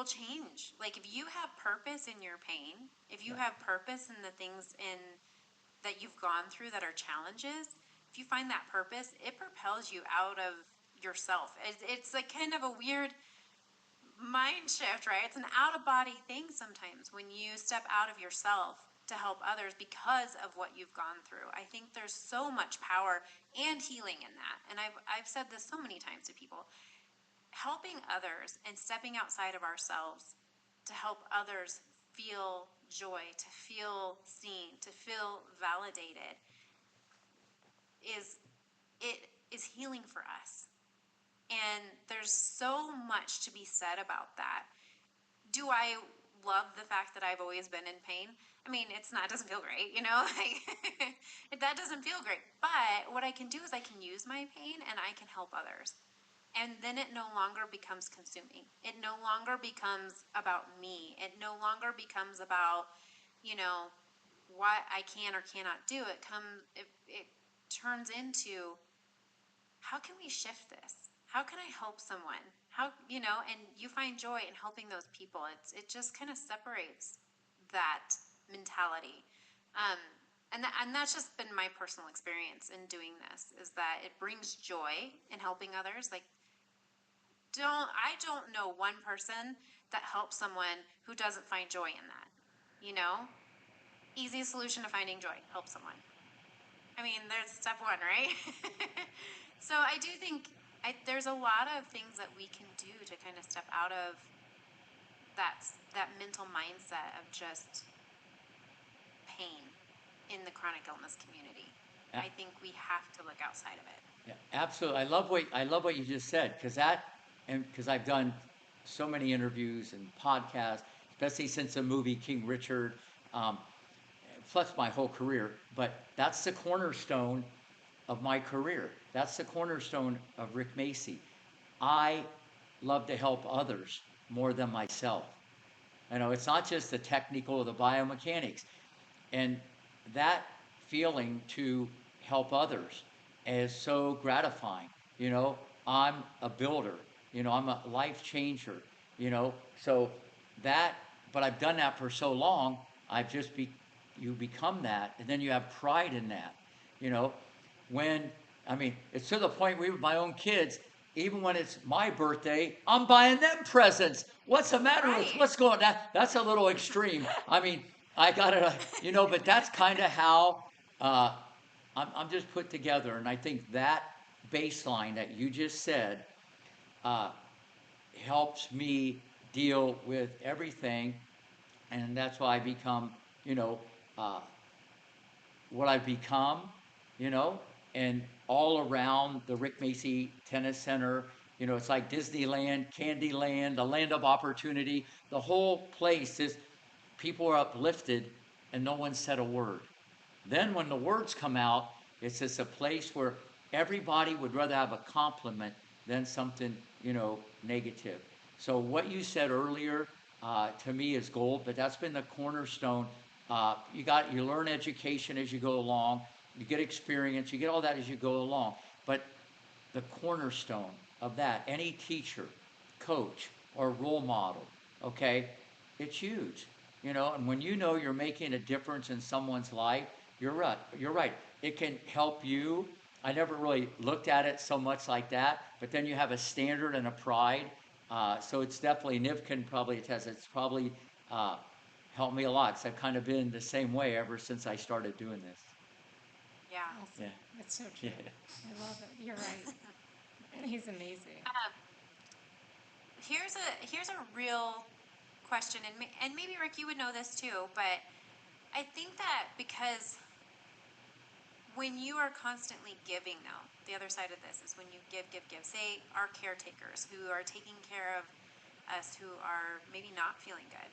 will change. Like if you have purpose in your pain, if you have purpose in the things that you've gone through that are challenges, if you find that purpose, it propels you out of yourself. It's like kind of a weird mind shift, right? It's an out of body thing sometimes when you step out of yourself to help others because of what you've gone through. I think there's so much power and healing in that. And I've said this so many times to people. Helping others and stepping outside of ourselves to help others feel joy, to feel seen, to feel validated is it is healing for us. And there's so much to be said about that. Do I love the fact that I've always been in pain? I mean, it doesn't feel great, like that doesn't feel great. But what I can do is I can use my pain and I can help others. And then it no longer becomes consuming. It no longer becomes about me. It no longer becomes about, what I can or cannot do. It turns into, how can we shift this? How can I help someone? And you find joy in helping those people. It just kind of separates that mentality. And that's just been my personal experience in doing this, is that it brings joy in helping others. Like, I don't know one person that helps someone who doesn't find joy in that. Easiest solution to finding joy, help someone. I mean, there's step one, right? So I do think there's a lot of things that we can do to kind of step out of that mental mindset of just pain in the chronic illness community. I think we have to look outside of it. Yeah, absolutely. I love what you just said, because I've done so many interviews and podcasts, especially since the movie King Richard, plus my whole career. But that's the cornerstone of my career. That's the cornerstone of Rick Macy. I love to help others more than myself. It's not just the technical, the biomechanics, and that feeling to help others is so gratifying. I'm a builder. I'm a life changer. So that, but I've done that for so long. You become that, and then you have pride in that. You know, when it's to the point with my own kids. Even when it's my birthday, I'm buying them presents. What's the matter with what's going on? That's a little extreme. I got to, but that's kind of how I'm just put together. And I think that baseline that you just said uh, helps me deal with everything. And that's why I become, uh, what I've become, you know, and all around the Rick Macy Tennis Center. It's like Disneyland, Candyland, the land of opportunity. The whole place is, people are uplifted and no one said a word. Then when the words come out, it's just a place where everybody would rather have a compliment than something, negative. So what you said earlier, to me is gold, but that's been the cornerstone. You learn education as you go along, you get experience, you get all that as you go along. But the cornerstone of that, any teacher, coach, or role model, okay, it's huge. And when you're making a difference in someone's life, you're right. You're right. It can help you. I never really looked at it so much like that, but then you have a standard and a pride. So it's definitely, Niv can probably attest, it's probably uh, helped me a lot, because I've kind of been the same way ever since I started doing this. Yeah. Awesome. Yeah. That's so true. Yeah. I love it. You're right. He's amazing. Here's a real question, and maybe Rick, you would know this too, but I think that because when you are constantly giving, though, the other side of this is when you give, give, give. Say our caretakers who are taking care of us, who are maybe not feeling good.